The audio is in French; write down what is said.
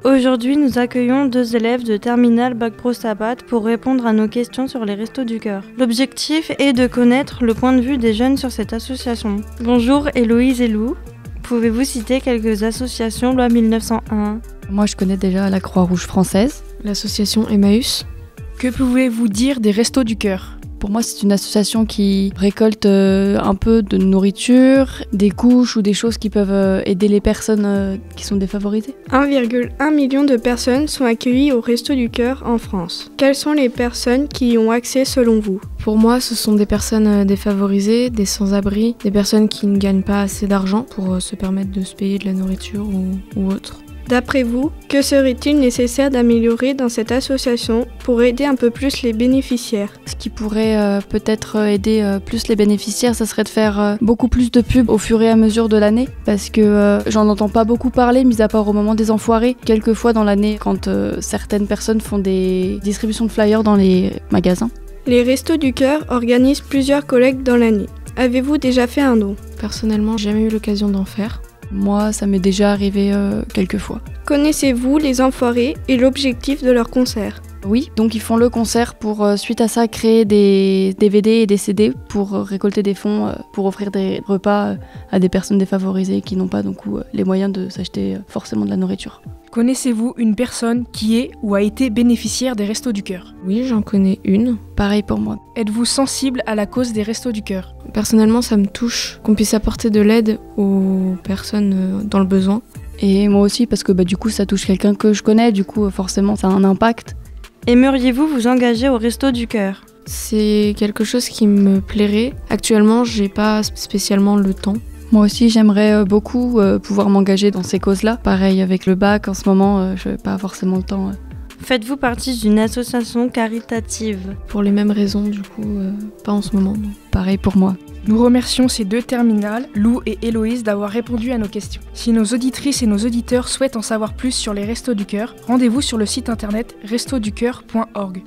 Aujourd'hui, nous accueillons 2 élèves de terminale Bac Pro Sabbat pour répondre à nos questions sur les Restos du Cœur. L'objectif est de connaître le point de vue des jeunes sur cette association. Bonjour Héloïse et Lou, pouvez-vous citer quelques associations loi 1901 ? Moi, je connais déjà la Croix-Rouge française. L'association Emmaüs. Que pouvez-vous dire des Restos du Cœur ? Pour moi, c'est une association qui récolte un peu de nourriture, des couches ou des choses qui peuvent aider les personnes qui sont défavorisées. 1,1 million de personnes sont accueillies au Restos du Cœur en France. Quelles sont les personnes qui y ont accès selon vous ? Pour moi, ce sont des personnes défavorisées, des sans-abri, des personnes qui ne gagnent pas assez d'argent pour se permettre de se payer de la nourriture ou autre. D'après vous, que serait-il nécessaire d'améliorer dans cette association pour aider un peu plus les bénéficiaires ? Ce qui pourrait peut-être aider plus les bénéficiaires, ça serait de faire beaucoup plus de pubs au fur et à mesure de l'année, parce que j'en entends pas beaucoup parler, mis à part au moment des enfoirés. Quelquefois dans l'année, quand certaines personnes font des distributions de flyers dans les magasins. Les Restos du Cœur organisent plusieurs collectes dans l'année. Avez-vous déjà fait un don ? Personnellement, j'ai jamais eu l'occasion d'en faire. Moi, ça m'est déjà arrivé quelques fois. Connaissez-vous les Enfoirés et l'objectif de leur concert ? Oui, donc ils font le concert pour, suite à ça, créer des DVD et des CD pour récolter des fonds pour offrir des repas à des personnes défavorisées qui n'ont pas donc les moyens de s'acheter forcément de la nourriture. Connaissez-vous une personne qui est ou a été bénéficiaire des Restos du Cœur ? Oui, j'en connais une. Pareil pour moi. Êtes-vous sensible à la cause des Restos du Cœur ? Personnellement, ça me touche qu'on puisse apporter de l'aide aux personnes dans le besoin. Et moi aussi, parce que du coup, ça touche quelqu'un que je connais, du coup, forcément, ça a un impact. Aimeriez-vous vous engager au Restos du Cœur ? C'est quelque chose qui me plairait. Actuellement, j'ai pas spécialement le temps. Moi aussi, j'aimerais beaucoup pouvoir m'engager dans ces causes-là. Pareil avec le bac, en ce moment, je n'ai pas forcément le temps. Faites-vous partie d'une association caritative ? Pour les mêmes raisons, du coup, pas en ce moment. Non. Pareil pour moi. Nous remercions ces 2 terminales, Lou et Héloïse, d'avoir répondu à nos questions. Si nos auditrices et nos auditeurs souhaitent en savoir plus sur les Restos du Cœur, rendez-vous sur le site internet restoducoeur.org.